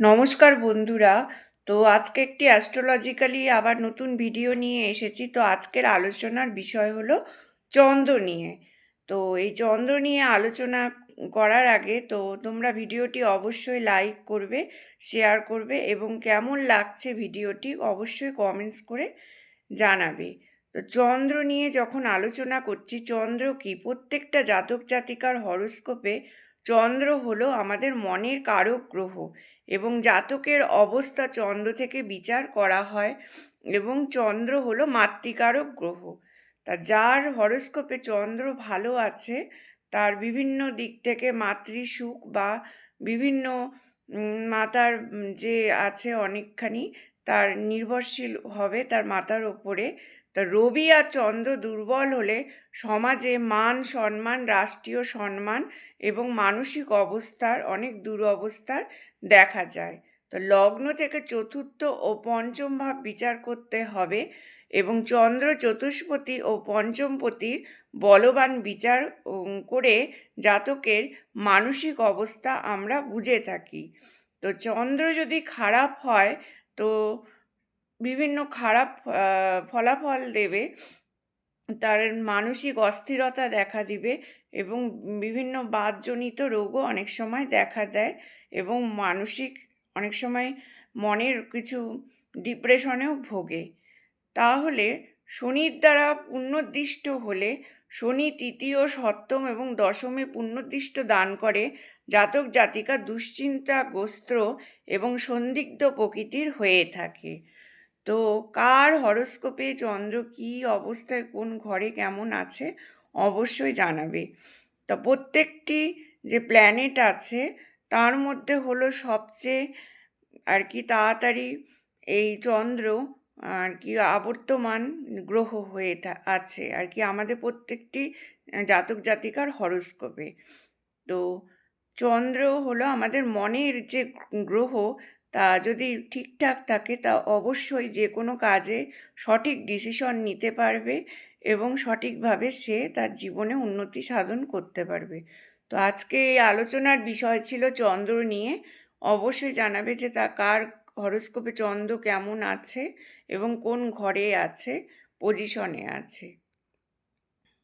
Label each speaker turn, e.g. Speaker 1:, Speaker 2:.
Speaker 1: নমস্কার বন্ধুরা। তো আজকে একটি অ্যাস্ট্রোলজিক্যালি আবার নতুন ভিডিও নিয়ে এসেছি। তো আজকের আলোচনার বিষয় হলো চন্দ্র নিয়ে। তো এই চন্দ্র নিয়ে আলোচনা করার আগে তো তোমরা ভিডিওটি অবশ্যই লাইক করবে, শেয়ার করবে এবং কেমন লাগছে ভিডিওটি অবশ্যই কমেন্টস করে জানাবে। তো চন্দ্র নিয়ে যখন আলোচনা করছি, চন্দ্র কি? প্রত্যেকটা জাতক জাতিকার হরোস্কোপে চন্দ্র হলো আমাদের মনের কারক গ্রহ এবং জাতকের অবস্থা চন্দ্র থেকে বিচার করা হয় এবং চন্দ্র হলো মাতৃকারক গ্রহ। তা যার হরোস্কোপে চন্দ্র ভালো আছে তার বিভিন্ন দিক থেকে মাতৃসুখ বা বিভিন্ন মাতার যে আছে অনেকখানি তার নির্ভরশীল হবে তার মাতার ওপরে। তা রবি আর চন্দ্র দুর্বল হলে সমাজে মান সম্মান, রাষ্ট্রীয় সম্মান এবং মানসিক অবস্থার অনেক দুরবস্থা দেখা যায়। তো লগ্ন থেকে চতুর্থ ও পঞ্চম ভাব বিচার করতে হবে এবং চন্দ্র চতুষ্পতি ও পঞ্চমপতির বলবান বিচার করে জাতকের মানসিক অবস্থা আমরা বুঝে থাকি। তো চন্দ্র যদি খারাপ হয় তো বিভিন্ন খারাপ ফলাফল দেবে, তার মানসিক অস্থিরতা দেখা দিবে এবং বিভিন্ন বাতজনিত রোগও অনেক সময় দেখা দেয় এবং মানসিক অনেক সময় মনের কিছু ডিপ্রেশনেও ভোগে। তাহলে শনির দ্বারা পুণ্যদৃষ্ট হলে শনি তৃতীয়, সপ্তম এবং দশমে পুণ্যদৃষ্ট দান করে জাতক জাতিকা দুশ্চিন্তাগ্রস্ত এবং সন্দিগ্ধ প্রকৃতির হয়ে থাকে। তো কার হরোস্কোপে চন্দ্র কী অবস্থায় কোন ঘরে কেমন আছে অবশ্যই জানাবে। তা প্রত্যেকটি যে প্ল্যানেট আছে তার মধ্যে হলো সবচেয়ে আর কি তাড়াতাড়ি এই চন্দ্র আর কি আবর্তমান গ্রহ হয়ে আছে আর কি আমাদের প্রত্যেকটি জাতক জাতিকার হরোস্কোপে। তো চন্দ্র হলো আমাদের মনের যে গ্রহ, তা যদি ঠিকঠাক থাকে তা অবশ্যই যে কোনো কাজে সঠিক ডিসিশন নিতে পারবে এবং সঠিকভাবে সে তার জীবনে উন্নতি সাধন করতে পারবে। তো আজকে এই আলোচনার বিষয় ছিল চন্দ্র নিয়ে। অবশ্যই জানাবে যে তা কার হরোস্কোপে চন্দ্র কেমন আছে এবং কোন ঘরে আছে, পজিশনে আছে।